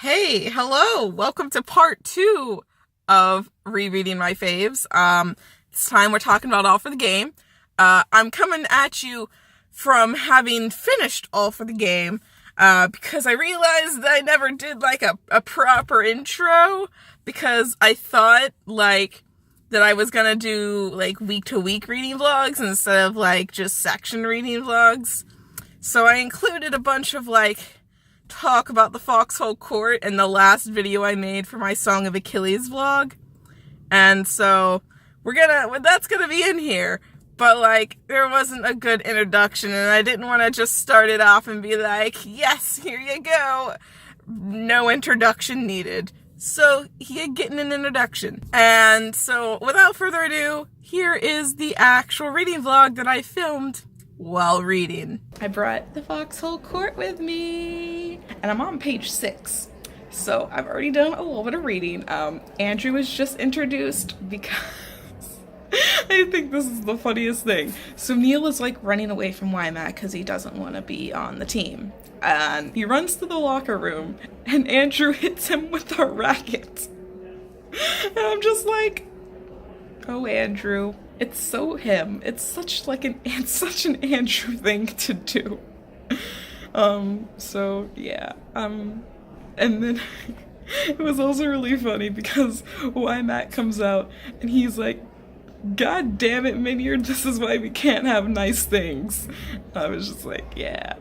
Hey, hello. Welcome to part 2 of rereading my faves. This time we're talking about All for the Game. I'm coming at you from having finished All for the Game, because I realized that I never did like a proper intro, because I thought that I was gonna do like week to week reading vlogs instead of like just section reading vlogs. So I included a bunch of talk about the Foxhole Court in the last video I made for my Song of Achilles vlog. And so that's gonna be in here. But there wasn't a good introduction, and I didn't want to just start it off and be like, yes, here you go. No introduction needed. So you're getting an introduction. And so without further ado, here is the actual reading vlog that I filmed while reading. I brought the Foxhole Court with me, and I'm on page 6. So I've already done a little bit of reading. Andrew was just introduced because I think this is the funniest thing. So Neil is running away from Wymack because he doesn't want to be on the team. And he runs to the locker room, and Andrew hits him with a racket. And I'm just like, oh, Andrew. It's so him. It's such an Andrew thing to do. So yeah. And then it was also really funny because Wymack comes out and he's like, God damn it, Minyard, this is why we can't have nice things. I was just like, yeah.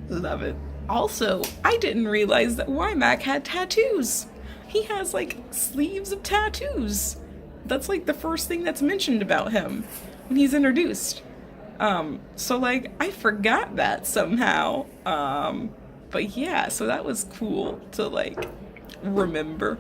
Love it. Also, I didn't realize that Wymack had tattoos. He has sleeves of tattoos. That's the first thing that's mentioned about him when he's introduced. So I forgot that somehow. But yeah, so that was cool to remember.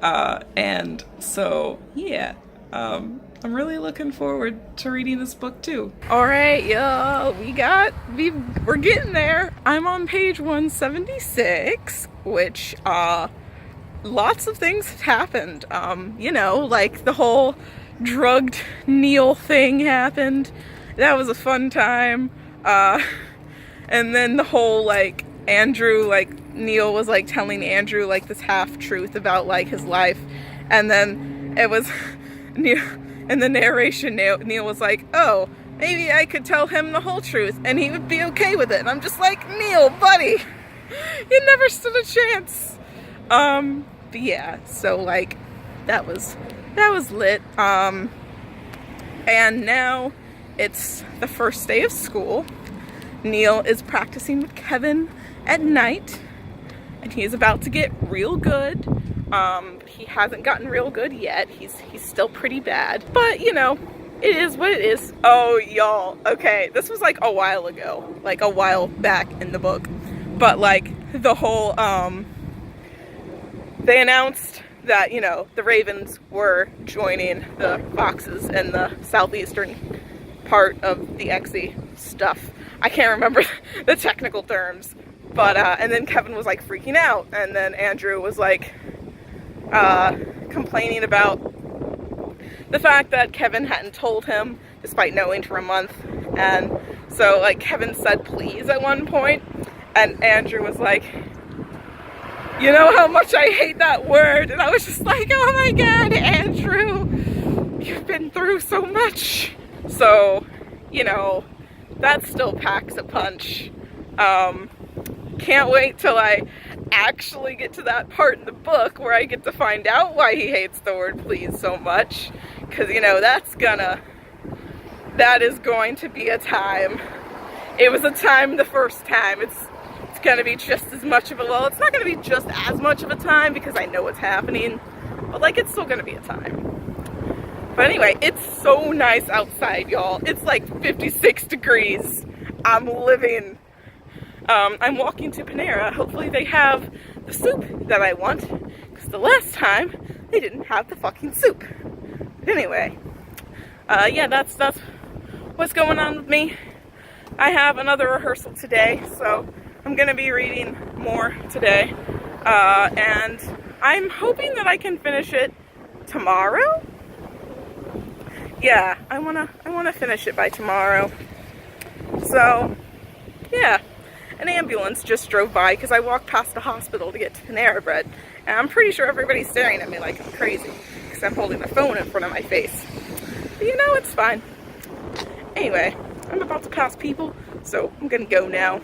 And so yeah, I'm really looking forward to reading this book too. All right, y'all, we're getting there. I'm on page 176, which lots of things have happened. The whole drugged Neil thing happened. That was a fun time. And then the whole Andrew, Neil was telling Andrew this half-truth about his life. And then it was Neil, in the narration, Neil was like, oh, maybe I could tell him the whole truth and he would be okay with it. And I'm just like, Neil, buddy, you never stood a chance. But yeah, so that was lit. And now it's the first day of school. Neil is practicing with Kevin at night, and he is about to get real good. He hasn't gotten real good yet. He's still pretty bad, but it is what it is. Oh, y'all, okay, this was a while ago, a while back in the book, but the whole they announced that the Ravens were joining the Foxes in the southeastern part of the XE stuff. I can't remember the technical terms, but and then Kevin was freaking out, and then Andrew was complaining about the fact that Kevin hadn't told him despite knowing for a month. And so Kevin said please at one point, and Andrew was like, you know how much I hate that word. And I was just like, oh my god, Andrew, you've been through so much. So that still packs a punch. Can't wait till I actually get to that part in the book where I get to find out why he hates the word please so much. Because, that is going to be a time. It was a time the first time. It's going to be just as much of a, well, it's not going to be just as much of a time because I know what's happening. But, it's still going to be a time. But anyway, it's so nice outside, y'all. It's 56 degrees. I'm living. I'm walking to Panera. Hopefully they have the soup that I want, because the last time they didn't have the fucking soup. But anyway, yeah, that's what's going on with me. I have another rehearsal today, so I'm gonna be reading more today, and I'm hoping that I can finish it tomorrow. Yeah, I wanna finish it by tomorrow. So, yeah. an ambulance just drove by because I walked past the hospital to get to Panera Bread. And I'm pretty sure everybody's staring at me like I'm crazy because I'm holding the phone in front of my face. But you know, it's fine. Anyway, I'm about to pass people, so I'm gonna go now.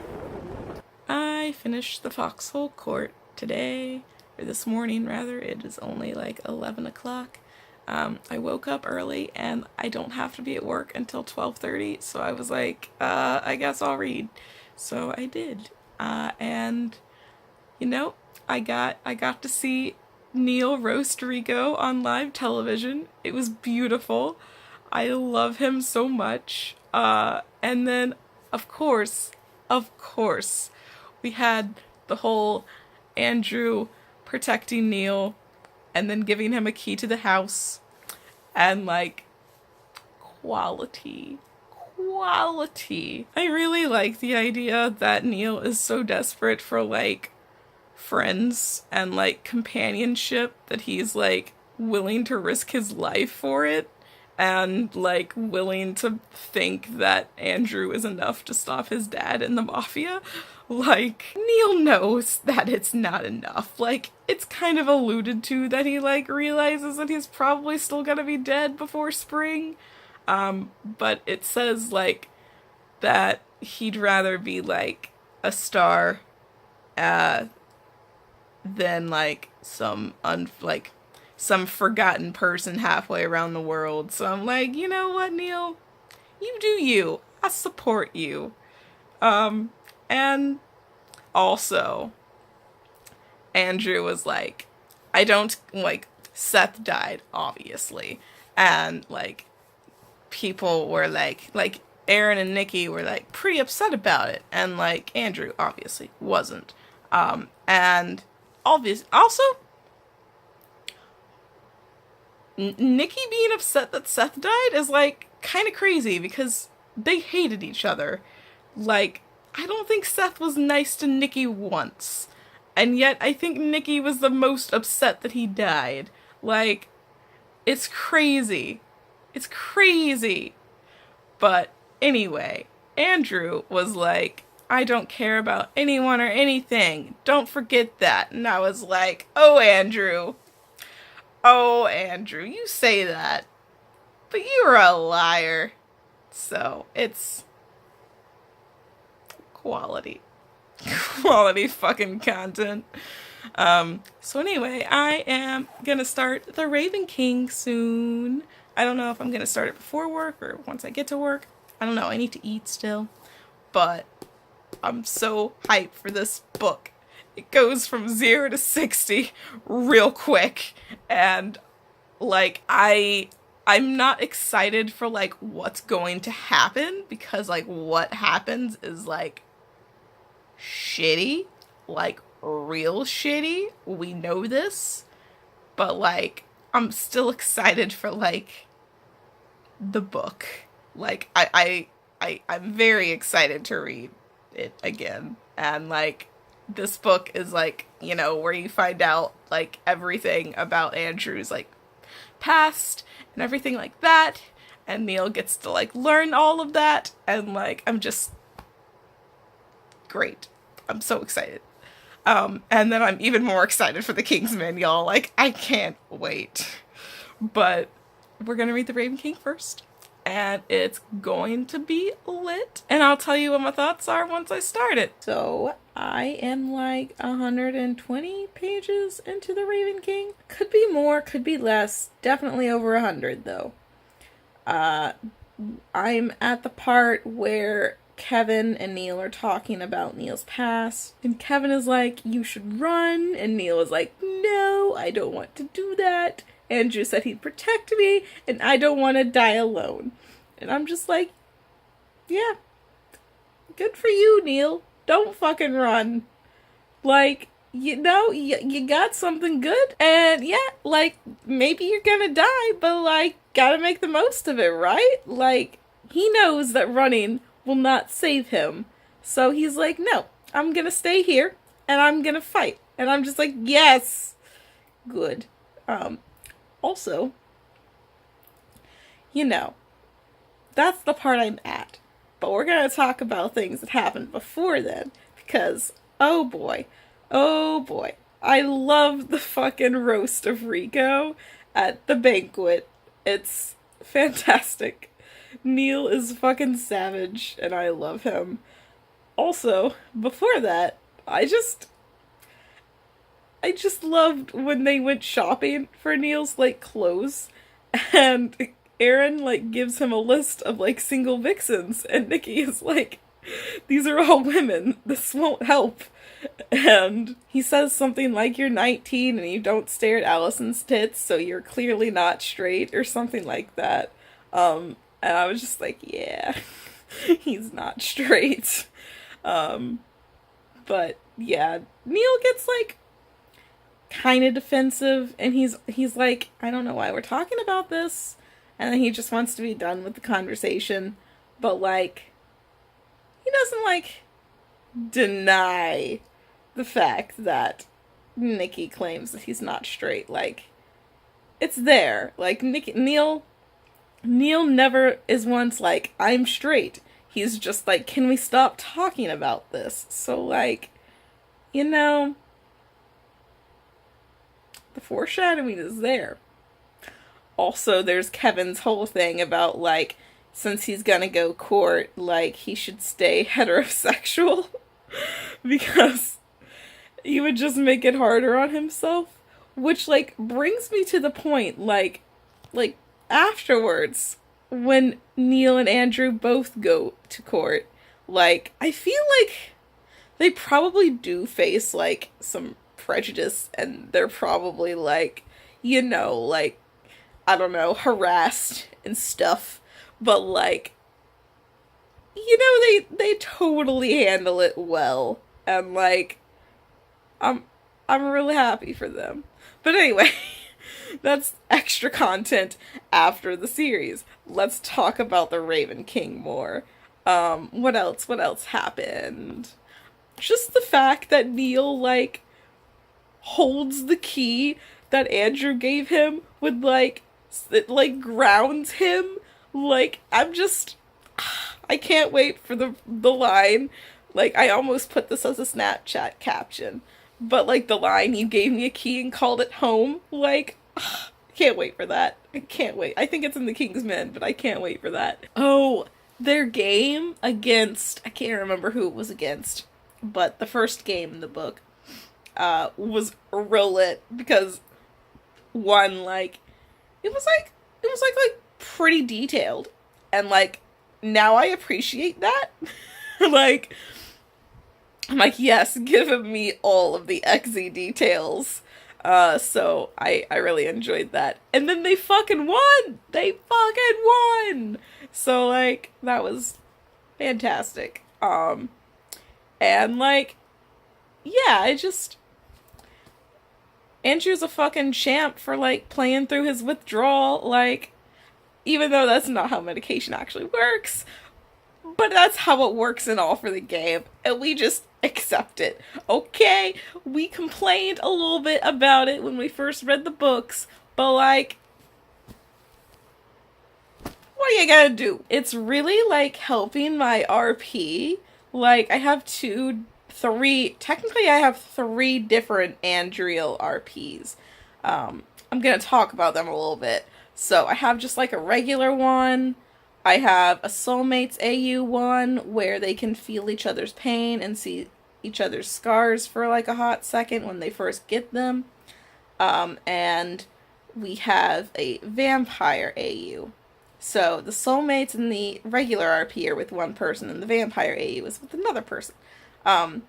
I finished the Foxhole Court today, or this morning rather. It is only like 11 o'clock. I woke up early and I don't have to be at work until 12:30, so I was like, I guess I'll read. So I did. And you know, I got to see Neil roast Rico on live television. It was beautiful. I love him so much. And then of course, we had the whole Andrew protecting Neil and then giving him a key to the house, and like, quality. I really like the idea that Neil is so desperate for like friends and like companionship that he's like willing to risk his life for it, and like willing to think that Andrew is enough to stop his dad in the mafia. Like, Neil knows that it's not enough. Like, it's kind of alluded to that he, like, realizes that he's probably still gonna be dead before spring. But it says, like, that he'd rather be, like, a star, than, like, some forgotten person halfway around the world. So I'm like, you know what, Neil? You do you. I support you. And also, Andrew was like, Seth died, obviously. And, like, people were like Aaron and Nikki were, like, pretty upset about it. And, like, Andrew, obviously, wasn't. And also, Nikki being upset that Seth died is, like, kind of crazy because they hated each other. Like, I don't think Seth was nice to Nikki once. And yet, I think Nikki was the most upset that he died. Like, it's crazy. It's crazy. But anyway, Andrew was like, I don't care about anyone or anything. Don't forget that. And I was like, oh, Andrew, you say that. But you're a liar. So, it's quality fucking content. So anyway, I am gonna start the Raven King soon. I don't know if I'm gonna start it before work or once I get to work. I don't know, I need to eat still. But I'm so hyped for this book. It goes from 0 to 60 real quick. And like, I'm not excited for like what's going to happen, because like what happens is like shitty, like real shitty. We know this, but like I'm still excited for like the book. Like I'm very excited to read it again. And like this book is like, you know, where you find out like everything about Andrew's like past and everything like that, and Neil gets to like learn all of that, and like I'm just great. I'm so excited. And then I'm even more excited for the Kingsman, y'all. Like, I can't wait. But we're gonna read the Raven King first, and it's going to be lit. And I'll tell you what my thoughts are once I start it. So I am like 120 pages into the Raven King. Could be more, could be less. Definitely over 100 though. I'm at the part where Kevin and Neil are talking about Neil's past, and Kevin is like, you should run, and Neil is like, no, I don't want to do that. Andrew said he'd protect me, and I don't want to die alone. And I'm just like, yeah, good for you, Neil. Don't fucking run. Like, you know, you got something good, and yeah, like, maybe you're gonna die, but like, gotta make the most of it, right? Like, he knows that running will not save him. So he's like, no, I'm gonna stay here and I'm gonna fight. And I'm just like, yes, good. Also, you know, that's the part I'm at. But we're gonna talk about things that happened before then, Because, oh boy, I love the fucking roast of Rico at the banquet. It's fantastic. Neil is fucking savage, and I love him. Also, before that, I just loved when they went shopping for Neil's like clothes, and Aaron like gives him a list of like single vixens, and Nikki is like, "These are all women. This won't help." And he says something like, "You're 19 and you don't stare at Allison's tits, so you're clearly not straight," or something like that. And I was just like, yeah, he's not straight. But yeah, Neil gets like kind of defensive, and he's like, "I don't know why we're talking about this," and then he just wants to be done with the conversation, but like he doesn't like deny the fact that Nikki claims that he's not straight. Like, it's there. Like, Neil never is once like, "I'm straight." He's just like, "Can we stop talking about this?" So like, you know, the foreshadowing is there. Also, there's Kevin's whole thing about like, since he's gonna go court, like he should stay heterosexual because he would just make it harder on himself. Which like brings me to the point, like afterwards, when Neil and Andrew both go to court, like I feel like they probably do face like some prejudice, and they're probably like, you know, like, I don't know, harassed and stuff, but like, you know, they totally handle it well, and like, I'm really happy for them. But anyway, that's extra content after the series. Let's talk about the Raven King more. What else? What else happened? Just the fact that Neil, like, holds the key that Andrew gave him with, like, it, like, grounds him. Like, I can't wait for the line. Like, I almost put this as a Snapchat caption. But, like, the line, "You gave me a key and called it home." Like, can't wait for that. I can't wait. I think it's in the King's Men, but I can't wait for that. Oh, their game against, I can't remember who it was against, but the first game in the book was real lit, because one, like, it was like pretty detailed, and like now I appreciate that. Like, I'm like, yes, give me all of the XZ details. So I really enjoyed that. And then they fucking won! They fucking won! So, like, that was fantastic. And, like, yeah, Andrew's a fucking champ for, like, playing through his withdrawal, like, even though that's not how medication actually works, but that's how it works in All for the Game, and we just accept it. Okay, we complained a little bit about it when we first read the books, but like, what are you gonna do? It's really like helping my RP. Like, I have technically I have three different Andriel RPs. I'm gonna talk about them a little bit. So I have just like a regular one. I have a Soulmates AU one where they can feel each other's pain and see each other's scars for like a hot second when they first get them. And we have a Vampire AU. So the Soulmates and the regular RP are with one person, and the Vampire AU is with another person. And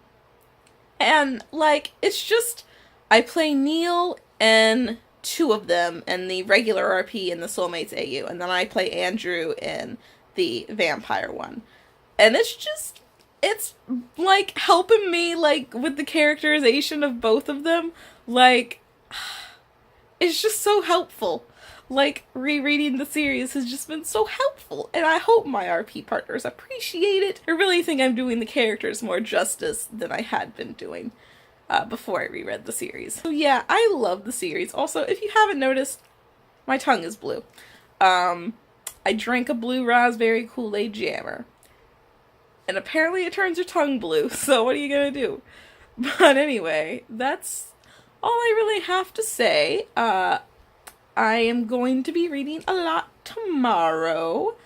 like, it's just, I play Neil and two of them in the regular RP and the Soulmates AU, and then I play Andrew in the Vampire one. And it's like helping me like with the characterization of both of them. Like, it's just so helpful. Like, rereading the series has just been so helpful, and I hope my RP partners appreciate it. I really think I'm doing the characters more justice than I had been doing before I reread the series. So yeah, I love the series. Also, if you haven't noticed, my tongue is blue. I drank a blue raspberry Kool-Aid jammer. And apparently it turns your tongue blue, so what are you gonna do? But anyway, that's all I really have to say. I am going to be reading a lot tomorrow,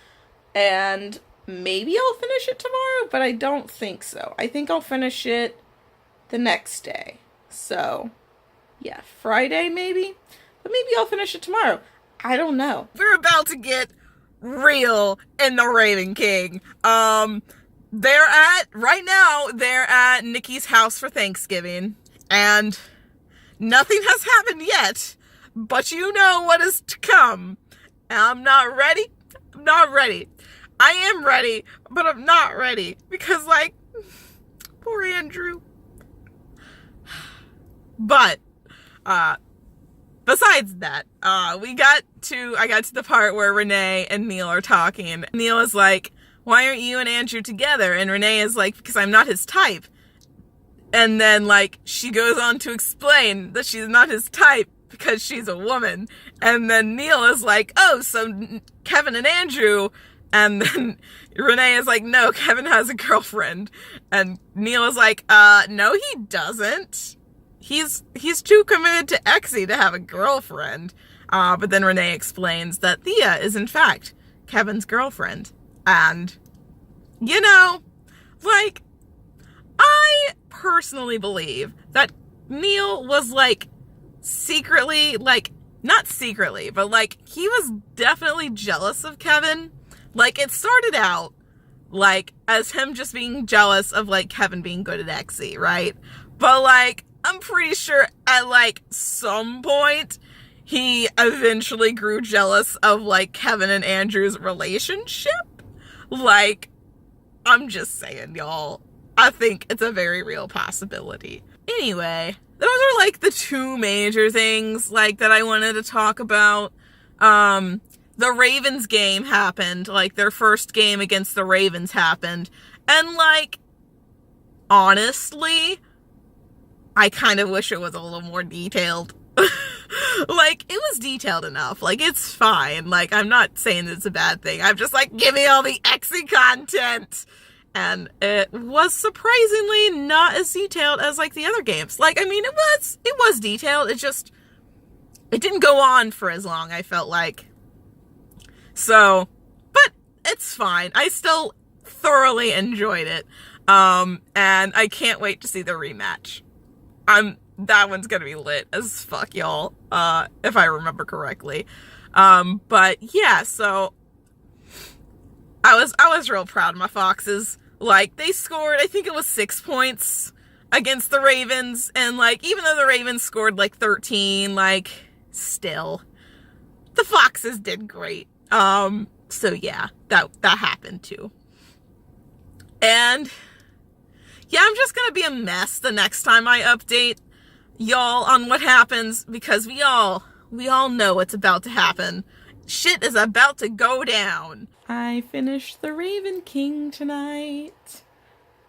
and maybe I'll finish it tomorrow, but I don't think so. I think I'll finish it the next day. So, yeah, Friday maybe? But maybe I'll finish it tomorrow. I don't know. We're about to get real in the Raven King. Right now, they're at Nikki's house for Thanksgiving, and nothing has happened yet, but you know what is to come. And I'm not ready. I'm not ready. I am ready, but I'm not ready, because, like, poor Andrew. But, besides that, I got to the part where Renee and Neil are talking. Neil is like, why aren't you and Andrew together? And Renee is like, because I'm not his type. And then, like, she goes on to explain that she's not his type because she's a woman. And then Neil is like, oh, so Kevin and Andrew. And then Renee is like, no, Kevin has a girlfriend. And Neil is like, no, he doesn't. He's too committed to Exy to have a girlfriend. But then Renee explains that Thea is, in fact, Kevin's girlfriend. And, you know, like, I personally believe that Neil was, like, secretly, like, not secretly, but, like, he was definitely jealous of Kevin. Like, it started out, like, as him just being jealous of, like, Kevin being good at Exy, right? But, like, I'm pretty sure at, like, some point, he eventually grew jealous of, like, Kevin and Andrew's relationship. Like, I'm just saying, y'all. I think it's a very real possibility. Anyway, those are, like, the two major things, like, that I wanted to talk about. The Ravens game happened. Like, their first game against the Ravens happened. And, like, honestly, I kind of wish it was a little more detailed. Like, it was detailed enough. Like, it's fine. Like, I'm not saying it's a bad thing. I'm just like, give me all the Exy content. And it was surprisingly not as detailed as, like, the other games. Like, I mean, it was detailed. It didn't go on for as long, I felt like. So, but it's fine. I still thoroughly enjoyed it. And I can't wait to see the rematch. That one's gonna be lit as fuck, y'all, if I remember correctly. But yeah, so I was real proud of my Foxes. Like, they scored, I think it was 6 points against the Ravens, and, like, even though the Ravens scored, like, 13, like, still, the Foxes did great. So yeah, that happened too. And yeah, I'm just gonna be a mess the next time I update y'all on what happens, because we all know what's about to happen. Shit is about to go down. I finished the Raven King tonight,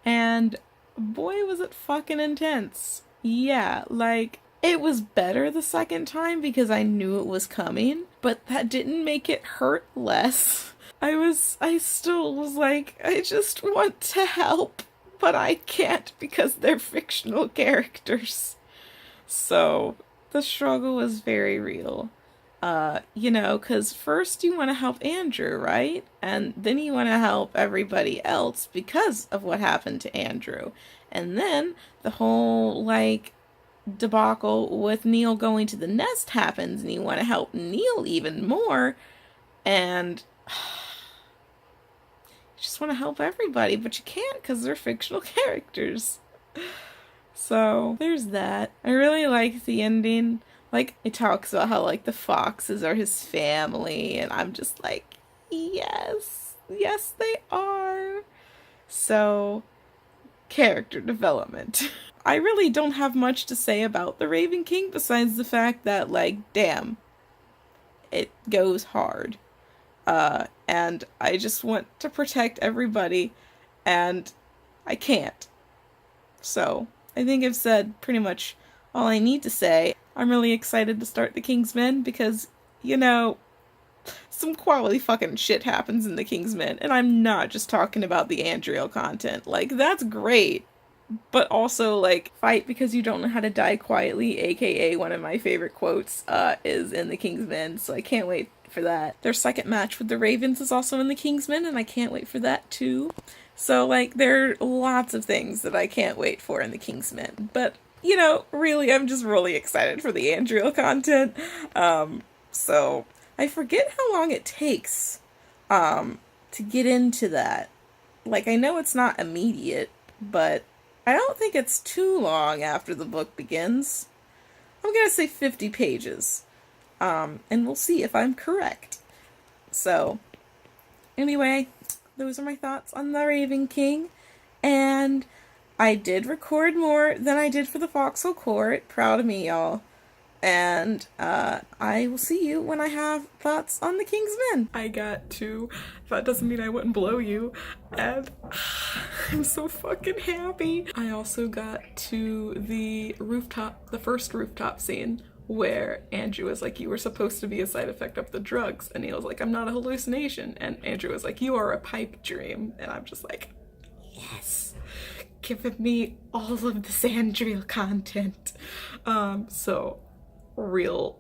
and boy was it fucking intense. Yeah, like, it was better the second time because I knew it was coming, but that didn't make it hurt less. I still was like, I just want to help, but I can't because they're fictional characters. So, the struggle was very real. You know, because first you want to help Andrew, right? And then you want to help everybody else because of what happened to Andrew. And then the whole, like, debacle with Neil going to the nest happens, and you want to help Neil even more. And you just want to help everybody, but you can't because they're fictional characters. So, there's that. I really like the ending. Like, it talks about how, like, the Foxes are his family, and I'm just like, yes, they are. So, character development. I really don't have much to say about the Raven King besides the fact that, like, damn, it goes hard. And I just want to protect everybody, and I can't. So, I think I've said pretty much all I need to say. I'm really excited to start the Kingsmen because, you know, some quality fucking shit happens in the Kingsmen, and I'm not just talking about the Andriel content. Like, that's great, but also, like, fight because you don't know how to die quietly, aka one of my favorite quotes, is in the Kingsmen, so I can't wait for that. Their second match with the Ravens is also in the Kingsmen, and I can't wait for that too. So, like, there are lots of things that I can't wait for in the Kingsmen, but, you know, really, I'm just really excited for the Andriel content. So I forget how long it takes to get into that. Like, I know it's not immediate, but I don't think it's too long after the book begins. I'm gonna say 50 pages. And we'll see if I'm correct. So, anyway, those are my thoughts on the Raven King. And I did record more than I did for the Foxhole Court. Proud of me, y'all. And I will see you when I have thoughts on the King's Men. I got to, that doesn't mean I wouldn't blow you, and I'm so fucking happy. I also got to the first rooftop scene where Andrew was like, you were supposed to be a side effect of the drugs, and Neil was like, I'm not a hallucination, and Andrew was like, you are a pipe dream, and I'm just like, yes, giving me all of this Andriel content. So real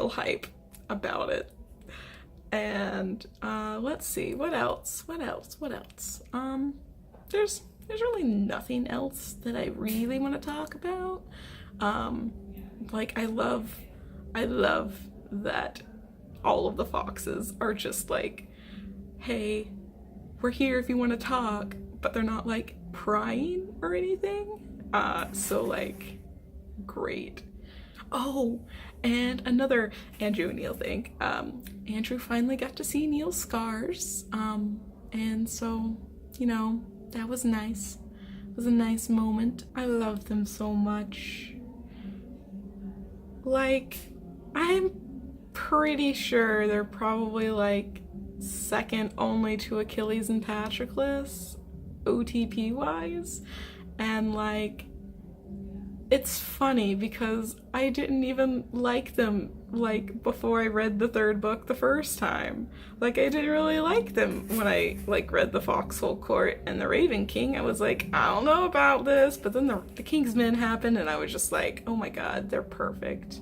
hype about it. And let's see, what else? There's really nothing else that I really want to talk about. Like, I love that all of the foxes are just like, hey, we're here if you want to talk, but they're not like prying or anything. So like, great. Oh, and another Andrew and Neil thing. Andrew finally got to see Neil's scars. And so, you know, that was nice. It was a nice moment. I love them so much. Like, I'm pretty sure they're probably like second only to Achilles and Patroclus, OTP wise. And like, it's funny because I didn't even like them like before I read the third book the first time. Like, I didn't really like them when I like read the Foxhole Court and the Raven King. I was like, I don't know about this, but then the King's Men happened and I was just like, oh my god, they're perfect.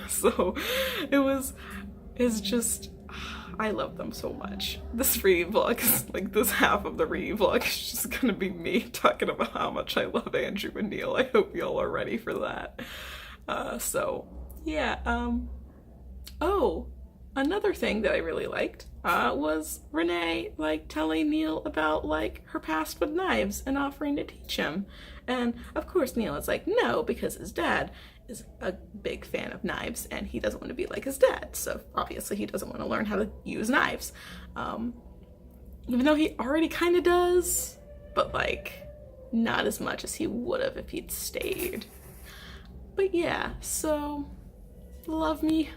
So it's just, I love them so much. This re-vlog is like, this half of the re-vlog is just gonna be me talking about how much I love Andrew and Neil. I hope y'all are ready for that. So yeah, oh, another thing that I really liked was Renee like telling Neil about like her past with knives and offering to teach him. And of course Neil is like, no, because his dad is a big fan of knives and he doesn't want to be like his dad, so obviously he doesn't want to learn how to use knives, even though he already kind of does, but like not as much as he would have if he'd stayed. But yeah, so love me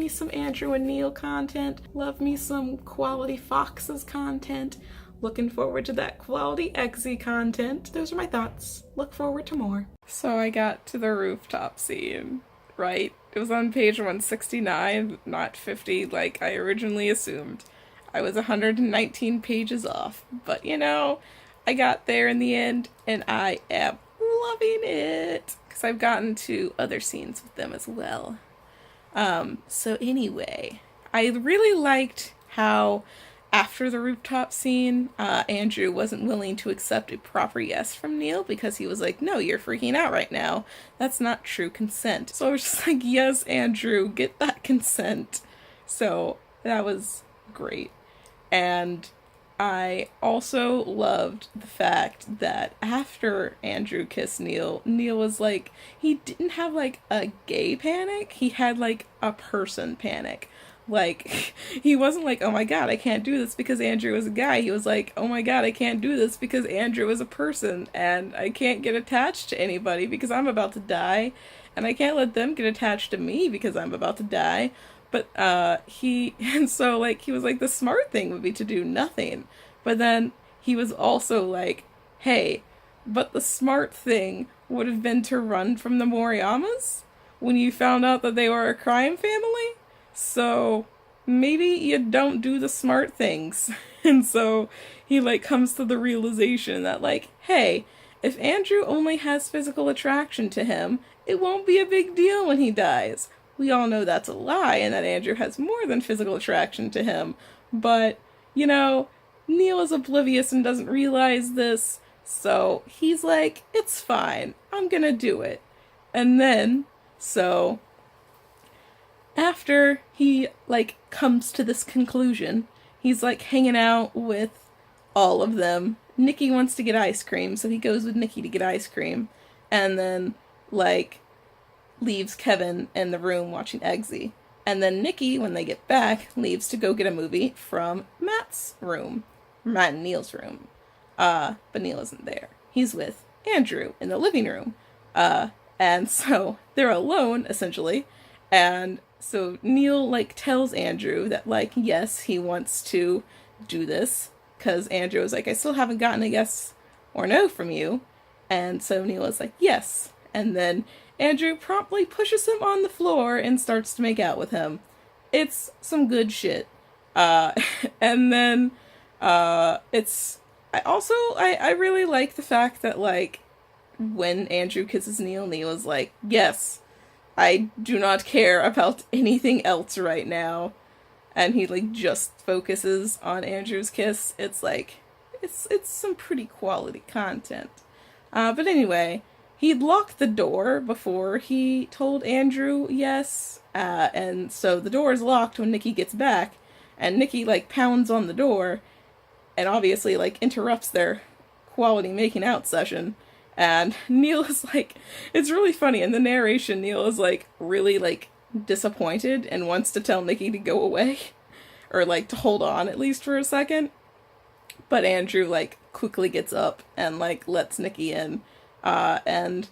some Andrew and Neil content, love me some quality Foxes content, looking forward to that quality Exy content. Those are my thoughts. Look forward to more. So I got to the rooftop scene, right? It was on page 169, not 50 like I originally assumed. I was 119 pages off, but you know, I got there in the end and I am loving it because I've gotten to other scenes with them as well. So anyway, I really liked how after the rooftop scene, Andrew wasn't willing to accept a proper yes from Neil because he was like, no, you're freaking out right now. That's not true consent. So I was just like, yes, Andrew, get that consent. So that was great. And I also loved the fact that after Andrew kissed Neil, Neil was like, he didn't have like a gay panic, he had like a person panic. Like, he wasn't like, oh my god, I can't do this because Andrew is a guy. He was like, oh my god, I can't do this because Andrew is a person, and I can't get attached to anybody because I'm about to die, and I can't let them get attached to me because I'm about to die. But, and so, like, he was like, the smart thing would be to do nothing. But then he was also like, hey, but the smart thing would have been to run from the Moriyamas when you found out that they were a crime family? So, maybe you don't do the smart things. And so he like comes to the realization that like, hey, if Andrew only has physical attraction to him, it won't be a big deal when he dies. We all know that's a lie and that Andrew has more than physical attraction to him. But, you know, Neil is oblivious and doesn't realize this. So he's like, it's fine. I'm gonna do it. And then, so after he like comes to this conclusion, he's like hanging out with all of them. Nikki wants to get ice cream, so he goes with Nikki to get ice cream, and then like leaves Kevin in the room watching Eggsy. And then Nikki, when they get back, leaves to go get a movie from Matt's room, Matt and Neil's room. But Neil isn't there. He's with Andrew in the living room. And so they're alone essentially, and so Neil like tells Andrew that like yes he wants to do this because Andrew is like I still haven't gotten a yes or no from you, and so Neil is like yes, and then Andrew promptly pushes him on the floor and starts to make out with him. It's some good shit. And then it's I really like the fact that like when Andrew kisses Neil, Neil is like yes, I do not care about anything else right now. And he like just focuses on Andrew's kiss. It's like it's some pretty quality content. But anyway, he'd locked the door before he told Andrew yes. And so the door is locked when Nikki gets back, and Nikki like pounds on the door and obviously like interrupts their quality making out session. And Neil is like, it's really funny. In the narration, Neil is like really like disappointed and wants to tell Nikki to go away. Or like to hold on at least for a second. But Andrew like quickly gets up and like lets Nikki in. And,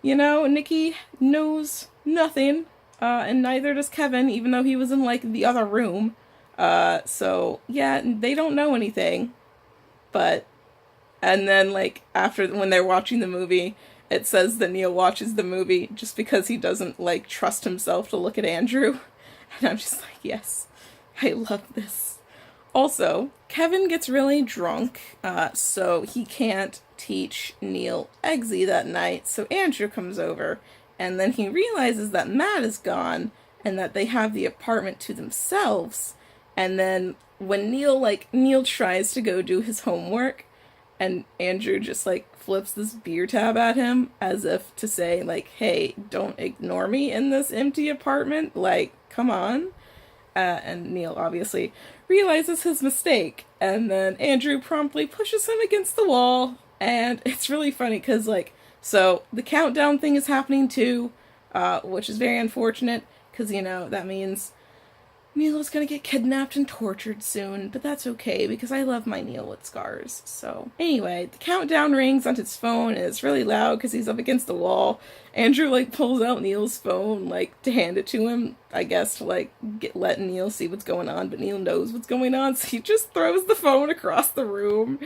you know, Nikki knows nothing. And neither does Kevin, even though he was in like the other room. So yeah, they don't know anything. But and then, like, after, when they're watching the movie, it says that Neil watches the movie just because he doesn't, like, trust himself to look at Andrew. And I'm just like, yes, I love this. Also, Kevin gets really drunk, so he can't teach Neil Eggsy that night, so Andrew comes over, and then he realizes that Matt is gone, and that they have the apartment to themselves, and then when Neil tries to go do his homework, and Andrew just, like, flips this beer tab at him as if to say, like, hey, don't ignore me in this empty apartment. Like, come on. And Neil obviously realizes his mistake. And then Andrew promptly pushes him against the wall. And it's really funny because, like, so the countdown thing is happening too, which is very unfortunate because, you know, that means Neil is gonna get kidnapped and tortured soon, but that's okay because I love my Neil with scars. So anyway, the countdown rings on his phone and it's really loud because he's up against the wall. Andrew like pulls out Neil's phone like to hand it to him, I guess to like let Neil see what's going on, but Neil knows what's going on, so he just throws the phone across the room.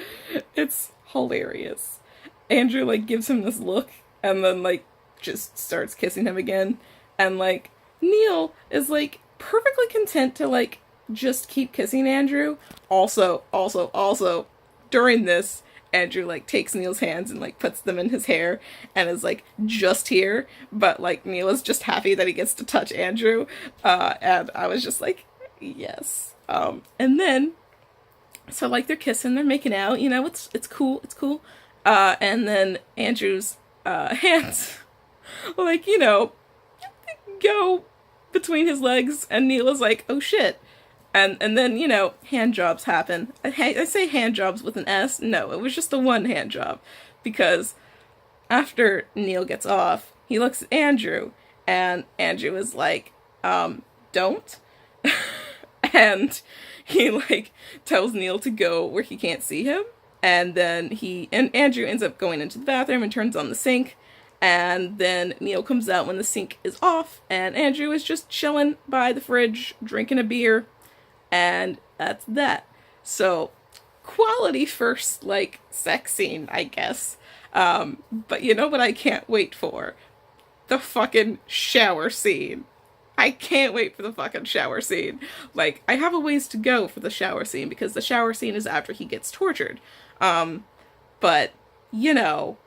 It's hilarious. Andrew like gives him this look and then like just starts kissing him again, and like Neil is like perfectly content to like just keep kissing Andrew. Also, during this, Andrew like takes Neil's hands and like puts them in his hair and is like just here, but like Neil is just happy that he gets to touch Andrew. And I was just like, yes. And then so like they're kissing, they're making out, you know, it's cool. And then Andrew's hands like, you know, go between his legs, and Neil is like, oh shit. And then, you know, hand jobs happen. I say hand jobs with an S. No, it was just a one hand job. Because after Neil gets off, he looks at Andrew, and Andrew is like, don't. And he, like, tells Neil to go where he can't see him. And then Andrew ends up going into the bathroom and turns on the sink. And then Neil comes out when the sink is off, and Andrew is just chilling by the fridge, drinking a beer, and that's that. So, quality first, like, sex scene, I guess. But you know what I can't wait for? The fucking shower scene. I can't wait for the fucking shower scene. Like, I have a ways to go for the shower scene because the shower scene is after he gets tortured. But you know,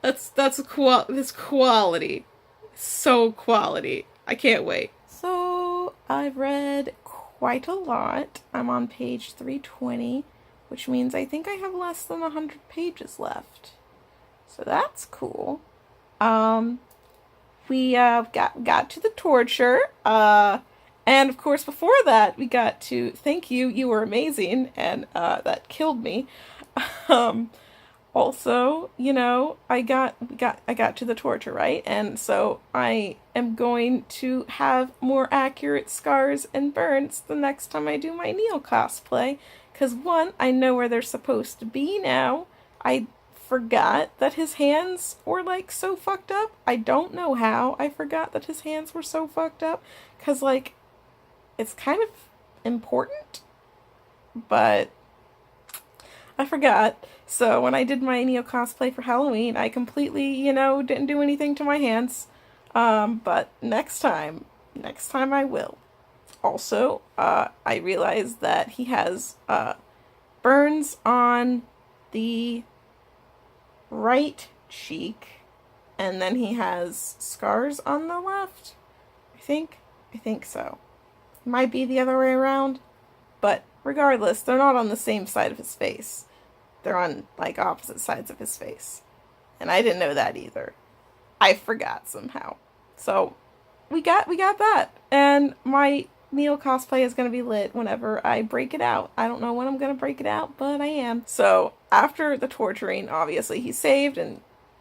that's quality. So quality. I can't wait. So I've read quite a lot. I'm on page 320, which means I think I have less than 100 pages left. So that's cool. We got to the torture. And of course before that we got to thank you, you were amazing, and that killed me. Um Also, you know, I got to the torture, right? And so I am going to have more accurate scars and burns the next time I do my Neil cosplay. Because one, I know where they're supposed to be now. I forgot that his hands were like so fucked up. I don't know how I forgot that his hands were so fucked up. Because like, it's kind of important. But I forgot. So when I did my Neo cosplay for Halloween, I completely, you know, didn't do anything to my hands. But next time I will. Also, I realized that he has burns on the right cheek, and then he has scars on the left. I think so. Might be the other way around, but regardless, they're not on the same side of his face. They're on, like, opposite sides of his face. And I didn't know that either. I forgot somehow. So, we got that. And my Neil cosplay is going to be lit whenever I break it out. I don't know when I'm going to break it out, but I am. So, after the torturing, obviously he's saved and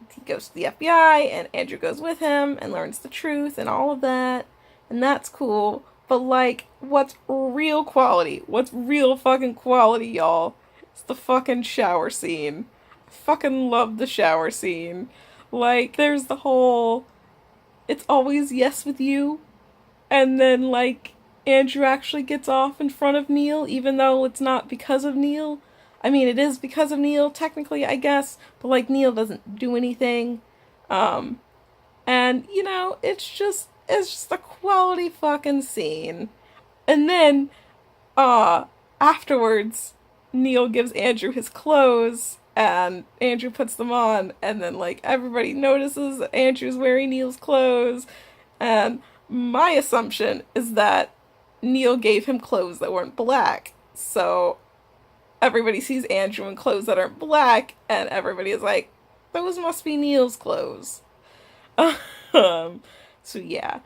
he goes to the FBI and Andrew goes with him and learns the truth and all of that. And that's cool. But, like, what's real quality? What's real fucking quality, y'all? It's the fucking shower scene. I fucking love the shower scene. Like, there's the whole, it's always yes with you. And then, like, Andrew actually gets off in front of Neil, even though it's not because of Neil. I mean, it is because of Neil, technically, I guess. But, like, Neil doesn't do anything. And, you know, it's just a quality fucking scene. And then, afterwards, Neil gives Andrew his clothes, and Andrew puts them on, and then, like, everybody notices that Andrew's wearing Neil's clothes, and my assumption is that Neil gave him clothes that weren't black, so everybody sees Andrew in clothes that aren't black, and everybody is like, those must be Neil's clothes. So yeah,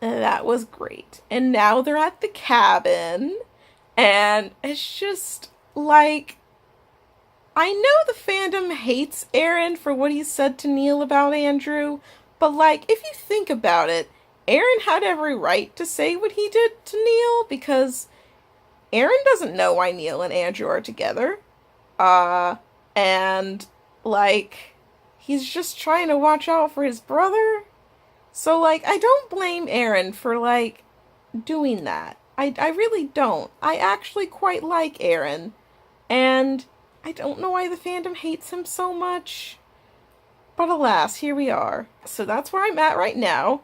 that was great. And now they're at the cabin, and it's just, like, I know the fandom hates Aaron for what he said to Neil about Andrew, but, like, if you think about it, Aaron had every right to say what he did to Neil, because Aaron doesn't know why Neil and Andrew are together. And, like, he's just trying to watch out for his brother. So, like, I don't blame Aaron for, like, doing that. I really don't. I actually quite like Aaron. And I don't know why the fandom hates him so much. But alas, here we are. So that's where I'm at right now.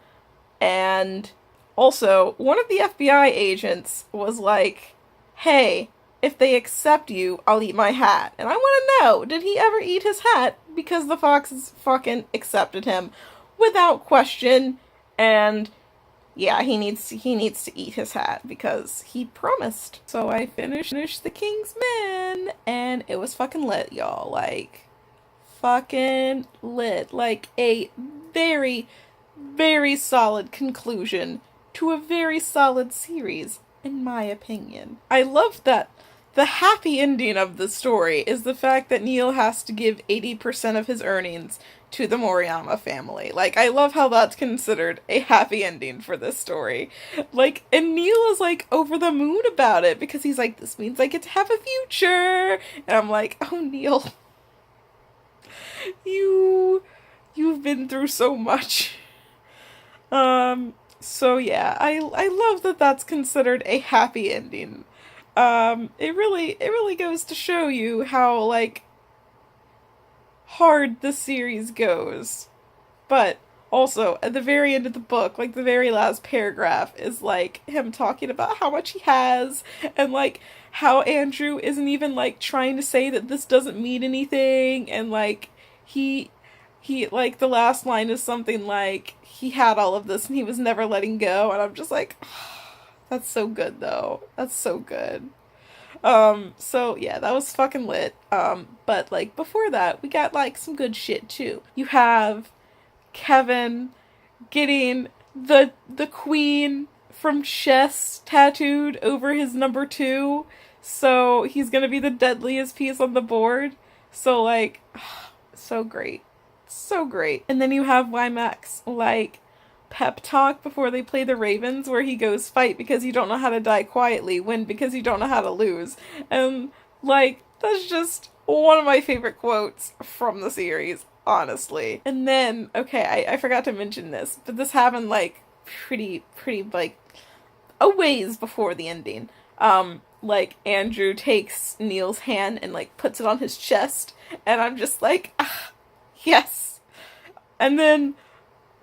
And also, one of the FBI agents was like, hey, if they accept you, I'll eat my hat. And I want to know, did he ever eat his hat? Because the Foxes fucking accepted him without question. And yeah, he needs to eat his hat because he promised. So I finished The King's Men, and it was fucking lit, y'all. Like, fucking lit. Like, a very, very solid conclusion to a very solid series, in my opinion. I love that the happy ending of the story is the fact that Neil has to give 80% of his earnings to the Moriyama family. Like, I love how that's considered a happy ending for this story. Like, and Neil is, like, over the moon about it, because he's like, this means I get to have a future. And I'm like, oh, Neil. You've been through so much. So yeah, I love that that's considered a happy ending. It really goes to show you how, like, hard the series goes. But Also, at the very end of the book, like the very last paragraph is like him talking about how much he has and like how Andrew isn't even like trying to say that this doesn't mean anything and like he like the last line is something like he had all of this and he was never letting go and I'm just like that's so good though. That's so good. So yeah, that was fucking lit. But like before that, we got like some good shit too. You have Kevin getting the queen from chess tattooed over his number 2. So he's gonna be the deadliest piece on the board. So like so great. So great. And then you have Wymax like pep talk before they play the Ravens where he goes fight because you don't know how to die quietly, win because you don't know how to lose. And like that's just one of my favorite quotes from the series, honestly. And then, okay, I forgot to mention this, but this happened like pretty like a ways before the ending. Like Andrew takes Neil's hand and like puts it on his chest, and I'm just like, ah, yes. And then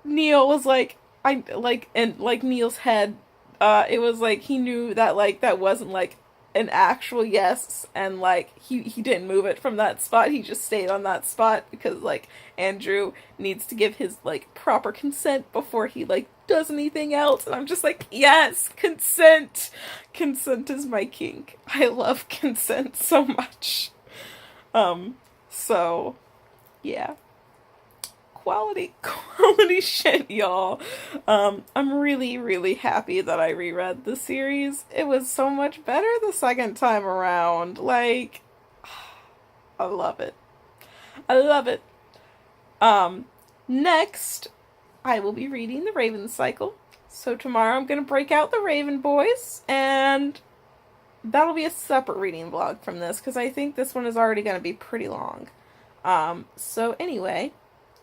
Neil was like, I like, and like Neil's head, it was like he knew that like that wasn't like an actual yes, and like he didn't move it from that spot. He just stayed on that spot because like Andrew needs to give his like proper consent before he like does anything else. And I'm just like, yes, consent. Consent is my kink. I love consent so much. So yeah. Quality shit, y'all. I'm really happy that I reread the series. It was so much better the second time around. Like, I love it. I love it. Next, I will be reading the Raven Cycle. So tomorrow I'm gonna break out the Raven Boys, and that'll be a separate reading vlog from this, because I think this one is already gonna be pretty long. So anyway,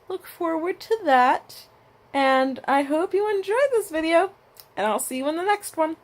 look forward to that, and I hope you enjoyed this video, and I'll see you in the next one.